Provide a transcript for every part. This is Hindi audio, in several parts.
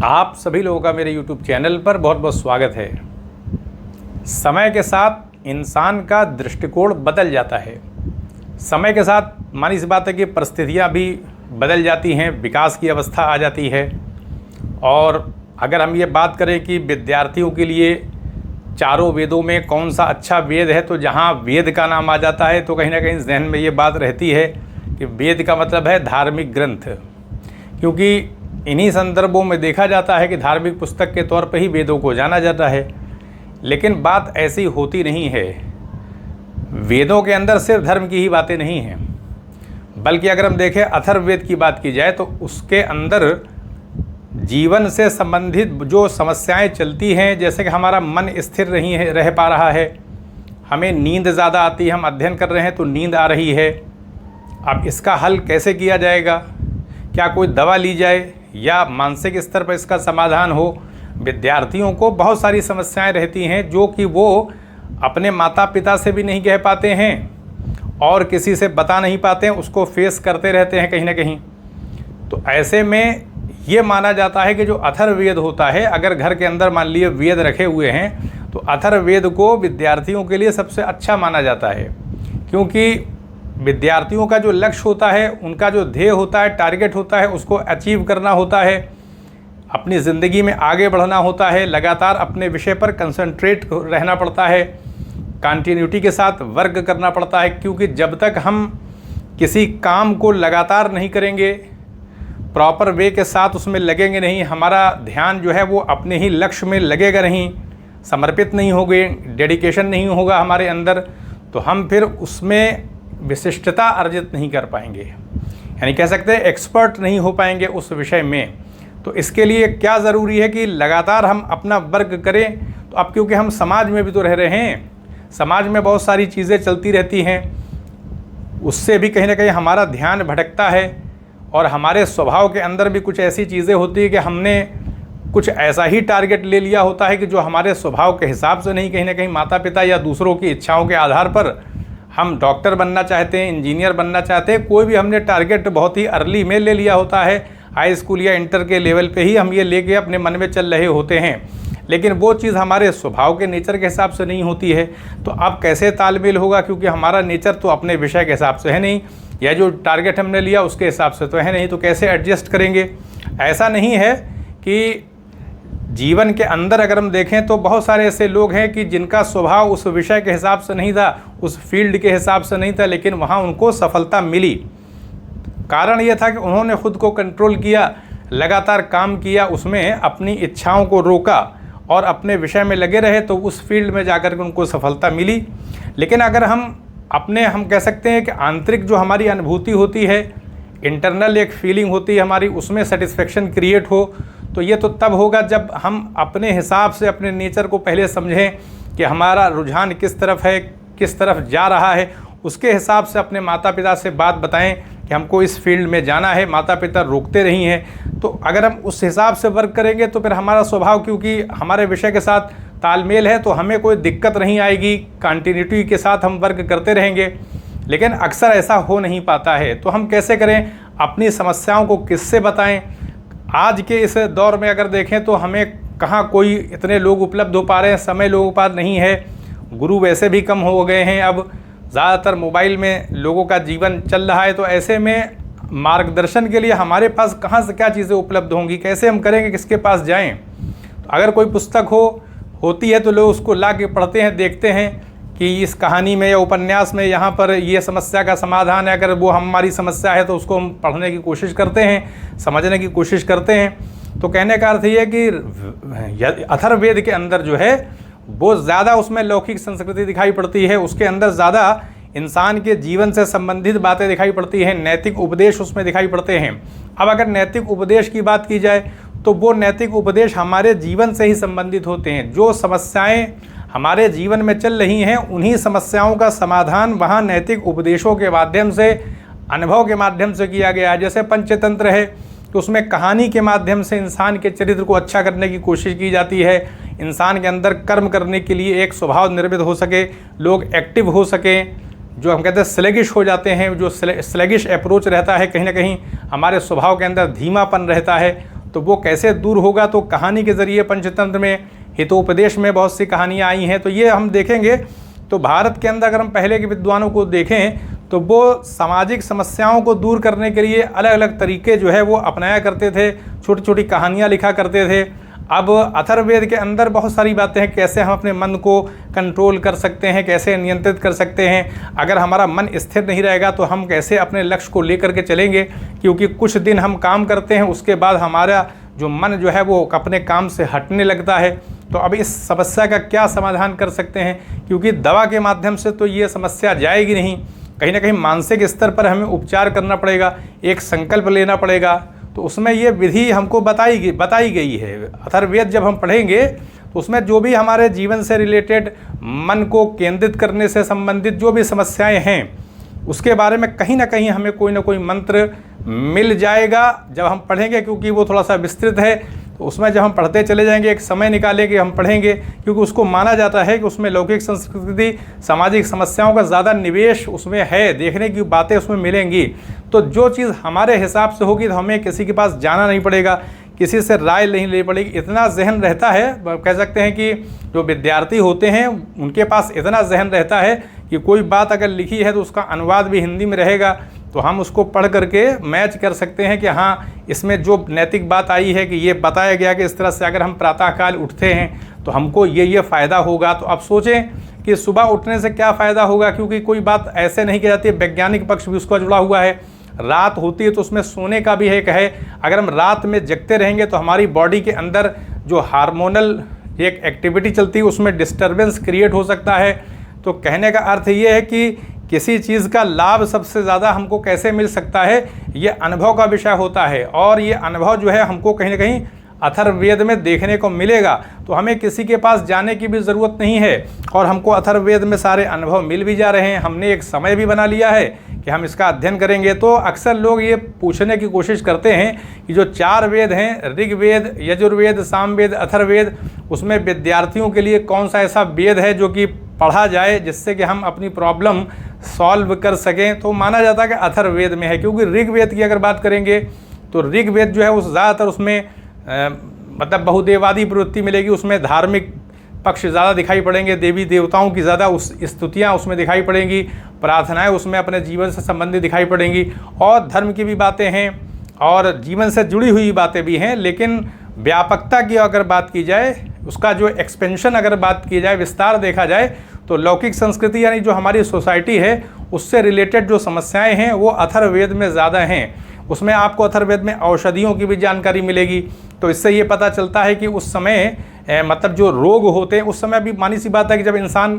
आप सभी लोगों का मेरे YouTube चैनल पर बहुत बहुत स्वागत है। समय के साथ इंसान का दृष्टिकोण बदल जाता है। समय के साथ मानी सी बात है कि परिस्थितियाँ भी बदल जाती हैं, विकास की अवस्था आ जाती है। और अगर हम ये बात करें कि विद्यार्थियों के लिए चारों वेदों में कौन सा अच्छा वेद है, तो जहाँ वेद का नाम आ जाता है तो कहीं ना कहीं जहन में ये बात रहती है कि वेद का मतलब है धार्मिक ग्रंथ, क्योंकि इन्हीं संदर्भों में देखा जाता है कि धार्मिक पुस्तक के तौर पर ही वेदों को जाना जाता है। लेकिन बात ऐसी होती नहीं है। वेदों के अंदर सिर्फ धर्म की ही बातें नहीं हैं, बल्कि अगर हम देखें अथर्ववेद की बात की जाए तो उसके अंदर जीवन से संबंधित जो समस्याएं चलती हैं, जैसे कि हमारा मन स्थिर नहीं है, रह पा रहा है, हमें नींद ज़्यादा आती है, हम अध्ययन कर रहे हैं तो नींद आ रही है। अब इसका हल कैसे किया जाएगा? क्या कोई दवा ली जाए या मानसिक स्तर पर इसका समाधान हो? विद्यार्थियों को बहुत सारी समस्याएं रहती हैं जो कि वो अपने माता पिता से भी नहीं कह पाते हैं और किसी से बता नहीं पाते हैं, उसको फेस करते रहते हैं कहीं ना कहीं। तो ऐसे में ये माना जाता है कि जो अथर्ववेद होता है, अगर घर के अंदर मान लिए वेद रखे हुए हैं तो अथर्ववेद को विद्यार्थियों के लिए सबसे अच्छा माना जाता है, क्योंकि विद्यार्थियों का जो लक्ष्य होता है, उनका जो ध्येय होता है, टारगेट होता है, उसको अचीव करना होता है, अपनी ज़िंदगी में आगे बढ़ना होता है, लगातार अपने विषय पर कंसंट्रेट रहना पड़ता है, कंटिन्यूटी के साथ वर्क करना पड़ता है। क्योंकि जब तक हम किसी काम को लगातार नहीं करेंगे, प्रॉपर वे के साथ उसमें लगेंगे नहीं, हमारा ध्यान जो है वो अपने ही लक्ष्य में लगेगा नहीं, समर्पित नहीं होंगे, डेडिकेशन नहीं होगा हमारे अंदर, तो हम फिर उसमें विशिष्टता अर्जित नहीं कर पाएंगे, यानी कह सकते हैं एक्सपर्ट नहीं हो पाएंगे उस विषय में। तो इसके लिए क्या ज़रूरी है कि लगातार हम अपना वर्क करें। तो अब क्योंकि हम समाज में भी तो रह रहे हैं, समाज में बहुत सारी चीज़ें चलती रहती हैं, उससे भी कहीं ना कहीं हमारा ध्यान भटकता है और हमारे स्वभाव के अंदर भी कुछ ऐसी चीज़ें होती है कि हमने कुछ ऐसा ही टारगेट ले लिया होता है कि जो हमारे स्वभाव के हिसाब से नहीं, कहीं ना कहीं माता पिता या दूसरों की इच्छाओं के आधार पर हम डॉक्टर बनना चाहते हैं, इंजीनियर बनना चाहते हैं, कोई भी हमने टारगेट बहुत ही अर्ली में ले लिया होता है, हाई स्कूल या इंटर के लेवल पे ही हम ये लेके अपने मन में चल रहे होते हैं, लेकिन वो चीज़ हमारे स्वभाव के नेचर के हिसाब से नहीं होती है। तो अब कैसे तालमेल होगा, क्योंकि हमारा नेचर तो अपने विषय के हिसाब से है नहीं, या जो टारगेट हमने लिया उसके हिसाब से तो है नहीं, तो कैसे एडजस्ट करेंगे? ऐसा नहीं है कि जीवन के अंदर अगर हम देखें तो बहुत सारे ऐसे लोग हैं कि जिनका स्वभाव उस विषय के हिसाब से नहीं था, उस फील्ड के हिसाब से नहीं था, लेकिन वहाँ उनको सफलता मिली। कारण ये था कि उन्होंने खुद को कंट्रोल किया, लगातार काम किया, उसमें अपनी इच्छाओं को रोका और अपने विषय में लगे रहे, तो उस फील्ड में जाकर के उनको सफलता मिली। लेकिन अगर हम कह सकते हैं कि आंतरिक जो हमारी अनुभूति होती है, इंटरनल एक फीलिंग होती है हमारी, उसमें सेटिस्फेक्शन क्रिएट हो, तो ये तो तब होगा जब हम अपने हिसाब से अपने नेचर को पहले समझें कि हमारा रुझान किस तरफ है, किस तरफ जा रहा है, उसके हिसाब से अपने माता पिता से बात बताएं कि हमको इस फील्ड में जाना है, माता पिता रोकते नहीं हैं। तो अगर हम उस हिसाब से वर्क करेंगे तो फिर हमारा स्वभाव क्योंकि हमारे विषय के साथ तालमेल है, तो हमें कोई दिक्कत नहीं आएगी, कंटिन्यूटी के साथ हम वर्क करते रहेंगे। लेकिन अक्सर ऐसा हो नहीं पाता है। तो हम कैसे करें? अपनी समस्याओं को किससे बताएं? आज के इस दौर में अगर देखें तो हमें कहाँ कोई इतने लोग उपलब्ध हो पा रहे हैं, समय लोगों के पास नहीं है, गुरु वैसे भी कम हो गए हैं, अब ज़्यादातर मोबाइल में लोगों का जीवन चल रहा है। तो ऐसे में मार्गदर्शन के लिए हमारे पास कहाँ से क्या चीज़ें उपलब्ध होंगी, कैसे हम करेंगे, किसके पास जाएं? तो अगर कोई पुस्तक होती है तो लोग उसको ला के पढ़ते हैं, देखते हैं कि इस कहानी में या उपन्यास में यहाँ पर ये समस्या का समाधान है। अगर वो हमारी समस्या है तो उसको हम पढ़ने की कोशिश करते हैं, समझने की कोशिश करते हैं। तो कहने का अर्थ ये है कि अथर्ववेद के अंदर जो है वो ज़्यादा उसमें लौकिक संस्कृति दिखाई पड़ती है, उसके अंदर ज़्यादा इंसान के जीवन से संबंधित बातें दिखाई पड़ती हैं, नैतिक उपदेश उसमें दिखाई पड़ते हैं। अब अगर नैतिक उपदेश की बात की जाए तो वो नैतिक उपदेश हमारे जीवन से ही संबंधित होते हैं। जो समस्याएं हमारे जीवन में चल रही हैं, उन्हीं समस्याओं का समाधान वहाँ नैतिक उपदेशों के माध्यम से, अनुभव के माध्यम से किया गया है। जैसे पंचतंत्र है तो उसमें कहानी के माध्यम से इंसान के चरित्र को अच्छा करने की कोशिश की जाती है, इंसान के अंदर कर्म करने के लिए एक स्वभाव निर्मित हो सके, लोग एक्टिव हो सकें, जो हम कहते हैं स्लेगिश हो जाते हैं, जो स्लेगिश अप्रोच रहता है, कहीं ना कहीं हमारे स्वभाव के अंदर धीमापन रहता है, तो वो कैसे दूर होगा, तो कहानी के ज़रिए पंचतंत्र में, हितोपदेश में बहुत सी कहानियाँ आई हैं, तो ये हम देखेंगे। तो भारत के अंदर अगर हम पहले के विद्वानों को देखें तो वो सामाजिक समस्याओं को दूर करने के लिए अलग अलग तरीके जो है वो अपनाया करते थे, छोटी छोटी कहानियाँ लिखा करते थे। अब अथर्ववेद के अंदर बहुत सारी बातें हैं, कैसे हम अपने मन को कंट्रोल कर सकते हैं, कैसे नियंत्रित कर सकते हैं, अगर हमारा मन स्थिर नहीं रहेगा तो हम कैसे अपने लक्ष्य को लेकर के चलेंगे, क्योंकि कुछ दिन हम काम करते हैं उसके बाद हमारा जो मन जो है वो अपने काम से हटने लगता है। तो अब इस समस्या का क्या समाधान कर सकते हैं, क्योंकि दवा के माध्यम से तो ये समस्या जाएगी नहीं, कहीं ना कहीं मानसिक स्तर पर हमें उपचार करना पड़ेगा, एक संकल्प लेना पड़ेगा। तो उसमें ये विधि हमको बताई गई है। अथर्ववेद जब हम पढ़ेंगे तो उसमें जो भी हमारे जीवन से रिलेटेड, मन को केंद्रित करने से संबंधित जो भी समस्याएं हैं उसके बारे में कहीं ना कहीं हमें कोई ना कोई मंत्र मिल जाएगा जब हम पढ़ेंगे, क्योंकि वो थोड़ा सा विस्तृत है। तो उसमें जब हम पढ़ते चले जाएंगे, एक समय निकालेंगे, हम पढ़ेंगे, क्योंकि उसको माना जाता है कि उसमें लौकिक संस्कृति, सामाजिक समस्याओं का ज़्यादा निवेश उसमें है, देखने की बातें उसमें मिलेंगी। तो जो चीज़ हमारे हिसाब से होगी तो हमें किसी के पास जाना नहीं पड़ेगा, किसी से राय नहीं लेनी पड़ेगी। इतना जहन रहता है, कह सकते हैं कि जो विद्यार्थी होते हैं उनके पास इतना जहन रहता है कि कोई बात अगर लिखी है तो उसका अनुवाद भी हिंदी में रहेगा, तो हम उसको पढ़ करके मैच कर सकते हैं कि हाँ, इसमें जो नैतिक बात आई है कि ये बताया गया कि इस तरह से अगर हम प्रातःकाल उठते हैं तो हमको ये फ़ायदा होगा। तो अब सोचें कि सुबह उठने से क्या फ़ायदा होगा, क्योंकि कोई बात ऐसे नहीं की जाती है, वैज्ञानिक पक्ष भी उसका जुड़ा हुआ है। रात होती है तो उसमें सोने का भी एक है, अगर हम रात में जगते रहेंगे तो हमारी बॉडी के अंदर जो हार्मोनल एक एक्टिविटी चलती है उसमें डिस्टर्बेंस क्रिएट हो सकता है। तो कहने का अर्थ ये है कि किसी चीज़ का लाभ सबसे ज़्यादा हमको कैसे मिल सकता है, ये अनुभव का विषय होता है, और ये अनुभव जो है हमको कहीं ना कहीं अथर्ववेद में देखने को मिलेगा। तो हमें किसी के पास जाने की भी ज़रूरत नहीं है, और हमको अथर्ववेद में सारे अनुभव मिल भी जा रहे हैं। हमने एक समय भी बना लिया है कि हम इसका अध्ययन करेंगे। तो अक्सर लोग ये पूछने की कोशिश करते हैं कि जो 4 वेद हैं, ऋग्वेद, यजुर्वेद, सामवेद, अथर्ववेद, उसमें विद्यार्थियों के लिए कौन सा ऐसा वेद है जो कि पढ़ा जाए जिससे कि हम अपनी प्रॉब्लम सॉल्व कर सकें। तो माना जाता है कि अथर्ववेद में है, क्योंकि ऋग्वेद की अगर बात करेंगे तो ऋग्वेद जो है उस ज़्यादातर उसमें मतलब बहुदेवादी प्रवृत्ति मिलेगी, उसमें धार्मिक पक्ष ज़्यादा दिखाई पड़ेंगे, देवी देवताओं की ज़्यादा उस स्तुतियाँ उसमें दिखाई पड़ेंगी, प्रार्थनाएं उसमें अपने जीवन से संबंधित दिखाई पड़ेंगी, और धर्म की भी बातें हैं और जीवन से जुड़ी हुई बातें भी हैं। लेकिन व्यापकता की अगर बात की जाए, उसका जो एक्सपेंशन अगर बात की जाए, विस्तार देखा जाए, तो लौकिक संस्कृति यानी जो हमारी सोसाइटी है उससे रिलेटेड जो समस्याएं हैं वो अथर्ववेद में ज़्यादा हैं। उसमें आपको अथर्ववेद में औषधियों की भी जानकारी मिलेगी। तो इससे ये पता चलता है कि उस समय मतलब जो रोग होते हैं, उस समय भी मानी सी बात है कि जब इंसान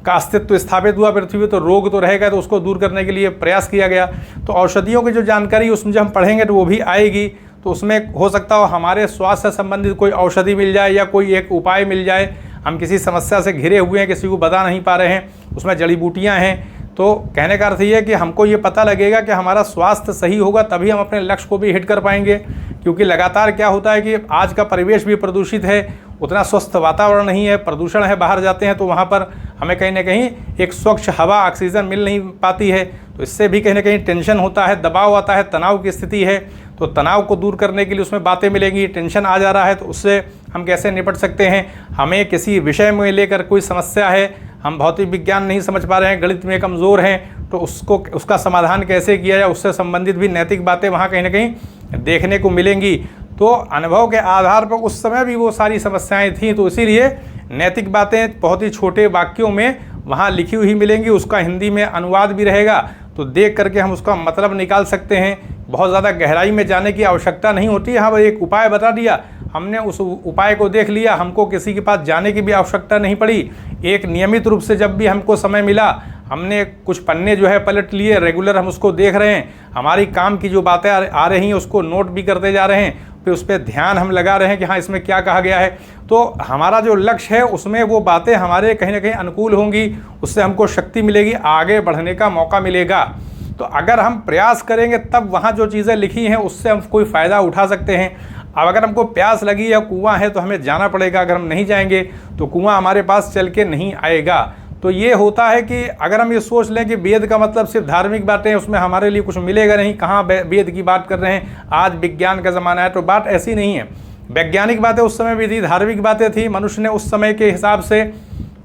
का अस्तित्व स्थापित हुआ पृथ्वी पर, तो रोग तो रहेगा, तो उसको दूर करने के लिए प्रयास किया गया। तो औषधियों की जो जानकारी उसमें जब हम पढ़ेंगे तो वो भी आएगी। तो उसमें हो सकता हो हमारे स्वास्थ्य से संबंधित कोई औषधि मिल जाए या कोई एक उपाय मिल जाए। हम किसी समस्या से घिरे हुए हैं, किसी को बता नहीं पा रहे हैं, उसमें जड़ी बूटियाँ हैं। तो कहने का अर्थ ये है कि हमको ये पता लगेगा कि हमारा स्वास्थ्य सही होगा, तभी हम अपने लक्ष्य को भी हिट कर पाएंगे। क्योंकि लगातार क्या होता है कि आज का परिवेश भी प्रदूषित है, उतना स्वस्थ वातावरण नहीं है, प्रदूषण है, बाहर जाते हैं तो वहाँ पर हमें कहीं ना कहीं एक स्वच्छ हवा, ऑक्सीजन मिल नहीं पाती है। तो इससे भी कहीं ना कहीं टेंशन होता है, दबाव आता है, तनाव की स्थिति है। तो तनाव को दूर करने के लिए उसमें बातें मिलेंगी। टेंशन आ जा रहा है तो उससे हम कैसे निपट सकते हैं, हमें किसी विषय में लेकर कोई समस्या है, हम भौतिक विज्ञान नहीं समझ पा रहे हैं, गणित में कमज़ोर हैं, तो उसका समाधान कैसे किया जाए, उससे संबंधित भी नैतिक बातें वहाँ कहीं ना कहीं देखने को मिलेंगी। तो अनुभव के आधार पर उस समय भी वो सारी समस्याएं थीं, तो इसीलिए नैतिक बातें बहुत ही छोटे वाक्यों में वहाँ लिखी हुई मिलेंगी। उसका हिंदी में अनुवाद भी रहेगा, तो देख करके हम उसका मतलब निकाल सकते हैं। बहुत ज़्यादा गहराई में जाने की आवश्यकता नहीं होती। हाँ, एक उपाय बता दिया, हमने उस उपाय को देख लिया, हमको किसी के पास जाने की भी आवश्यकता नहीं पड़ी। एक नियमित रूप से जब भी हमको समय मिला, हमने कुछ पन्ने जो है पलट लिए, रेगुलर हम उसको देख रहे हैं, हमारी काम की जो बातें आ रही हैं उसको नोट भी करते जा रहे हैं, फिर उस पर ध्यान हम लगा रहे हैं कि हाँ इसमें क्या कहा गया है। तो हमारा जो लक्ष्य है उसमें वो बातें हमारे कहीं ना कहीं अनुकूल होंगी, उससे हमको शक्ति मिलेगी, आगे बढ़ने का मौका मिलेगा। तो अगर हम प्रयास करेंगे तब वहाँ जो चीज़ें लिखी हैं उससे हम कोई फ़ायदा उठा सकते हैं। अब अगर हमको प्यास लगी या कुआं है तो हमें जाना पड़ेगा, अगर हम नहीं जाएंगे तो कुआं हमारे पास चल के नहीं आएगा। तो ये होता है कि अगर हम ये सोच लें कि वेद का मतलब सिर्फ धार्मिक बातें हैं, उसमें हमारे लिए कुछ मिलेगा नहीं, कहाँ वेद की बात कर रहे हैं, आज विज्ञान का ज़माना है, तो बात ऐसी नहीं है। वैज्ञानिक बातें उस समय भी थी, धार्मिक बातें थी, मनुष्य ने उस समय के हिसाब से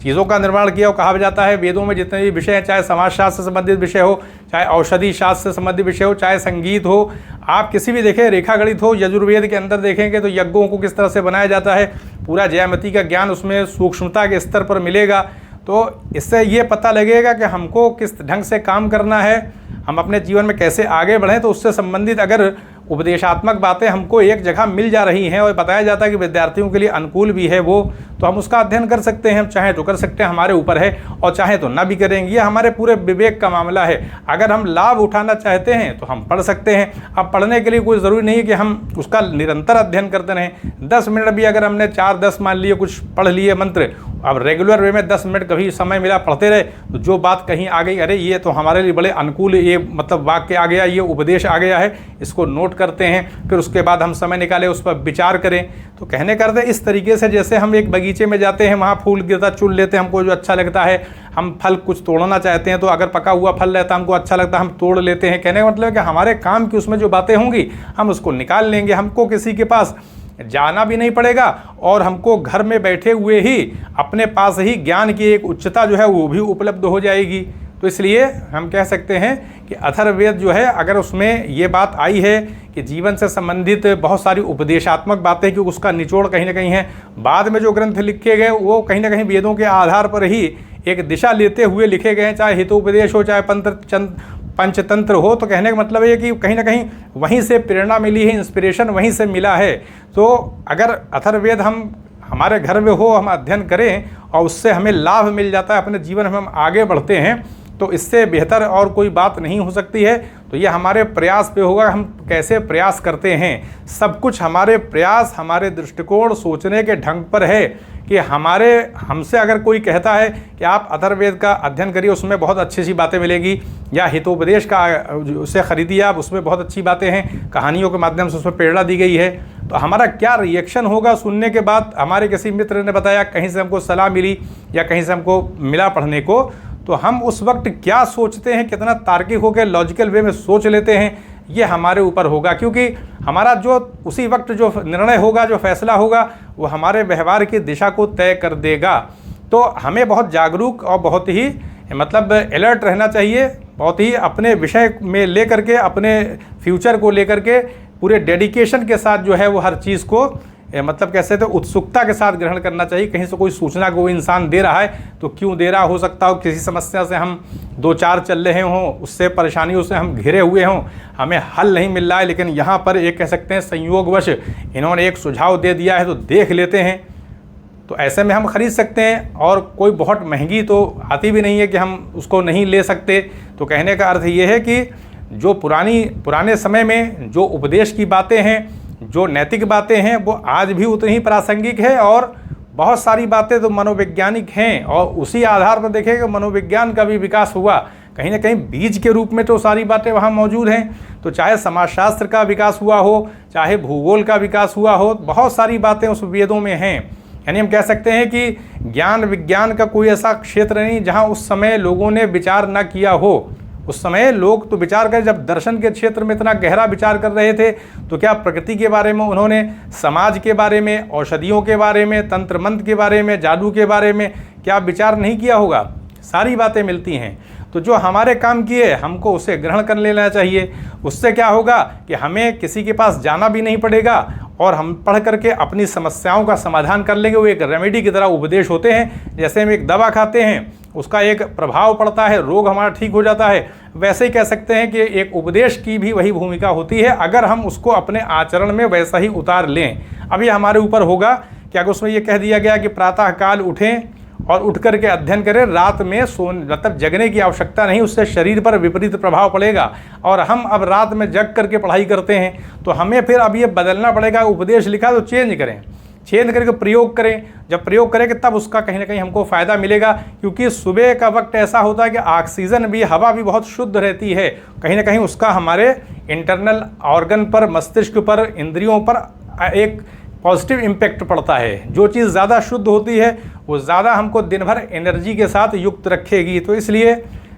चीज़ों का निर्माण किया। और कहा जाता है वेदों में जितने भी विषय हैं, चाहे समाजशास्त्र से संबंधित विषय हो, चाहे औषधि शास्त्र से संबंधित विषय हो, चाहे संगीत हो, आप किसी भी देखें, रेखा गणित हो, यजुर्वेद के अंदर देखेंगे तो यज्ञों को किस तरह से बनाया जाता है, पूरा ज्यामिति का ज्ञान उसमें सूक्ष्मता के स्तर पर मिलेगा। तो इससे ये पता लगेगा कि हमको किस ढंग से काम करना है, हम अपने जीवन में कैसे आगे बढ़ें। तो उससे संबंधित अगर उपदेशात्मक बातें हमको एक जगह मिल जा रही हैं और बताया जाता है कि विद्यार्थियों के लिए अनुकूल भी है वो, तो हम उसका अध्ययन कर सकते हैं। हम चाहें तो कर सकते हैं, हमारे ऊपर है, और चाहें तो ना भी करेंगे, ये हमारे पूरे विवेक का मामला है। अगर हम लाभ उठाना चाहते हैं तो हम पढ़ सकते हैं। अब पढ़ने के लिए कोई ज़रूरी नहीं है कि हम उसका निरंतर अध्ययन करते रहें। 10 मिनट भी अगर हमने 4-10 मान लिए कुछ पढ़ लिए मंत्र, अब रेगुलर वे में 10 मिनट कभी समय मिला पढ़ते रहे, तो जो बात कहीं आ गई, अरे ये तो हमारे लिए बड़े अनुकूल, ये मतलब वाक्य आ गया, ये उपदेश आ गया है, इसको नोट करते हैं, फिर उसके बाद हम समय निकालें, उस पर विचार करें। तो कहने करते इस तरीके से जैसे हम एक बगीचे में जाते हैं, वहाँ फूल गिरता चुन लेते हैं, हमको जो अच्छा लगता है, हम फल कुछ तोड़ना चाहते हैं तो अगर पका हुआ फल रहता है हमको अच्छा लगता है, हम तोड़ लेते हैं। कहने का मतलब है कि हमारे काम की उसमें जो बातें होंगी हम उसको निकाल लेंगे, हमको किसी के पास जाना भी नहीं पड़ेगा, और हमको घर में बैठे हुए ही अपने पास ही ज्ञान की एक उच्चता जो है वो भी उपलब्ध हो जाएगी। तो इसलिए हम कह सकते हैं कि अथर्ववेद जो है, अगर उसमें ये बात आई है कि जीवन से संबंधित बहुत सारी उपदेशात्मक बातें, क्योंकि उसका निचोड़ कहीं ना कहीं है, बाद में जो ग्रंथ लिखे गए वो कहीं ना कहीं वेदों के आधार पर ही एक दिशा लेते हुए लिखे गए हैं, चाहे हितोपदेश हो, चाहे पंचतंत्र हो। तो कहने का मतलब ये कि कहीं ना कहीं वहीं से प्रेरणा मिली है, इंस्पिरेशन वहीं से मिला है। तो अगर अथर्ववेद हमारे घर में हो, हम अध्ययन करें और उससे हमें लाभ मिल जाता है, अपने जीवन में हम आगे बढ़ते हैं, तो इससे बेहतर और कोई बात नहीं हो सकती है। तो ये हमारे प्रयास पे होगा, हम कैसे प्रयास करते हैं। सब कुछ हमारे प्रयास, हमारे दृष्टिकोण, सोचने के ढंग पर है कि हमसे अगर कोई कहता है कि आप अथर्ववेद का अध्ययन करिए, उसमें बहुत अच्छी सी बातें मिलेगी, या हितोपदेश का उसे खरीदिए आप, उसमें बहुत अच्छी बातें हैं, कहानियों के माध्यम से उसमें प्रेरणा दी गई है, तो हमारा क्या रिएक्शन होगा सुनने के बाद। हमारे किसी मित्र ने बताया, कहीं से हमको सलाह मिली या कहीं से हमको मिला पढ़ने को, तो हम उस वक्त क्या सोचते हैं, कितना तार्किक होकर लॉजिकल वे में सोच लेते हैं, ये हमारे ऊपर होगा। क्योंकि हमारा जो उसी वक्त जो निर्णय होगा, जो फैसला होगा, वो हमारे व्यवहार की दिशा को तय कर देगा। तो हमें बहुत जागरूक और बहुत ही मतलब अलर्ट रहना चाहिए, बहुत ही अपने विषय में लेकर के, अपने फ्यूचर को लेकर के पूरे डेडिकेशन के साथ जो है वो हर चीज़ को मतलब कैसे तो उत्सुकता के साथ ग्रहण करना चाहिए। कहीं से कोई सूचना को इंसान दे रहा है तो क्यों दे रहा हो सकता हो किसी समस्या से हम 2-4 चल रहे हों, उससे परेशानियों से हम घिरे हुए हों, हमें हल नहीं मिल रहा है, लेकिन यहाँ पर एक कह सकते हैं संयोगवश इन्होंने एक सुझाव दे दिया है तो देख लेते हैं। तो ऐसे में हम खरीद सकते हैं, और कोई बहुत महंगी तो आती भी नहीं है कि हम उसको नहीं ले सकते। तो कहने का अर्थ ये है कि जो पुराने समय में जो उपदेश की बातें हैं, जो नैतिक बातें हैं, वो आज भी उतनी ही प्रासंगिक है, और बहुत सारी बातें तो मनोवैज्ञानिक हैं, और उसी आधार पर देखें मनोविज्ञान का भी विकास हुआ। कहीं ना कहीं बीज के रूप में तो सारी बातें वहाँ मौजूद हैं। तो चाहे समाजशास्त्र का विकास हुआ हो, चाहे भूगोल का विकास हुआ हो, बहुत सारी बातें उस वेदों में हैं। यानी हम कह सकते हैं कि ज्ञान विज्ञान का कोई ऐसा क्षेत्र नहीं जहाँ उस समय लोगों ने विचार न किया हो। उस समय लोग तो विचार कर, जब दर्शन के क्षेत्र में इतना गहरा विचार कर रहे थे, तो क्या प्रकृति के बारे में उन्होंने, समाज के बारे में, औषधियों के बारे में, तंत्र मंत्र के बारे में, जादू के बारे में क्या विचार नहीं किया होगा। सारी बातें मिलती हैं। तो जो हमारे काम किए हमको उसे ग्रहण कर लेना चाहिए। उससे क्या होगा कि हमें किसी के पास जाना भी नहीं पड़ेगा, और हम पढ़ करके अपनी समस्याओं का समाधान कर लेंगे। वो एक रेमेडी की तरह उपदेश होते हैं। जैसे हम एक दवा खाते हैं, उसका एक प्रभाव पड़ता है, रोग हमारा ठीक हो जाता है, वैसे ही कह सकते हैं कि एक उपदेश की भी वही भूमिका होती है, अगर हम उसको अपने आचरण में वैसा ही उतार लें। अब ये हमारे ऊपर होगा कि अगर उसमें ये कह दिया गया कि प्रातःकाल उठें और उठ करके अध्ययन करें, रात में मतलब जगने की आवश्यकता नहीं, उससे शरीर पर विपरीत प्रभाव पड़ेगा, और हम अब रात में जग करके पढ़ाई करते हैं, तो हमें फिर अब ये बदलना पड़ेगा। उपदेश लिखा तो चेंज करें, चेंज करके प्रयोग करें। जब प्रयोग करेंगे तब उसका कहीं ना कहीं हमको फ़ायदा मिलेगा, क्योंकि सुबह का वक्त ऐसा होता है कि ऑक्सीजन भी, हवा भी बहुत शुद्ध रहती है। कहीं ना कहीं उसका हमारे इंटरनल ऑर्गन पर, मस्तिष्क पर, इंद्रियों पर एक पॉजिटिव इम्पैक्ट पड़ता है। जो चीज़ ज़्यादा शुद्ध होती है वो ज़्यादा हमको दिन भर एनर्जी के साथ युक्त रखेगी। तो इसलिए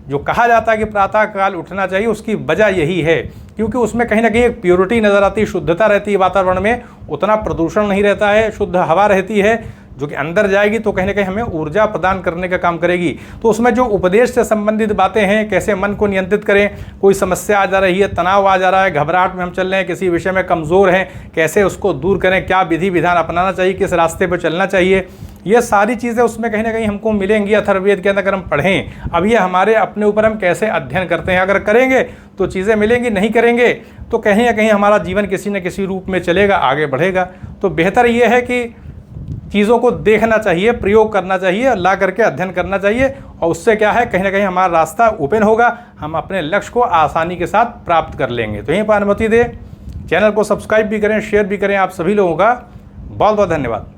जो कहा जाता है कि प्रातः काल उठना चाहिए, उसकी वजह यही है क्योंकि उसमें कहीं ना कहीं एक प्योरिटी नज़र आती है, शुद्धता रहती है वातावरण में, उतना प्रदूषण नहीं रहता है, शुद्ध हवा रहती है जो कि अंदर जाएगी तो कहीं ना कहीं हमें ऊर्जा प्रदान करने का काम करेगी। तो उसमें जो उपदेश से संबंधित बातें हैं, कैसे मन को नियंत्रित करें, कोई समस्या आ जा रही है, तनाव आ जा रहा है, घबराहट में हम चल रहे हैं, किसी विषय में कमज़ोर हैं, कैसे उसको दूर करें, क्या विधि विधान अपनाना चाहिए, किस रास्ते पर चलना चाहिए, ये सारी चीज़ें उसमें कहीं ना कहीं हमको मिलेंगी अथर्ववेद के अंदर अगर हम पढ़ें। अब ये हमारे अपने ऊपर हम कैसे अध्ययन करते हैं, अगर करेंगे तो चीज़ें मिलेंगी, नहीं करेंगे तो कहीं ना कहीं हमारा जीवन किसी न किसी रूप में चलेगा, आगे बढ़ेगा। तो बेहतर ये है कि चीज़ों को देखना चाहिए, प्रयोग करना चाहिए, ला करके अध्ययन करना चाहिए, और उससे क्या है कहीं ना कहीं हमारा रास्ता ओपन होगा, हम अपने लक्ष्य को आसानी के साथ प्राप्त कर लेंगे। तो यहीं पर अनुमति दें, चैनल को सब्सक्राइब भी करें, शेयर भी करें। आप सभी लोगों का बहुत बहुत धन्यवाद।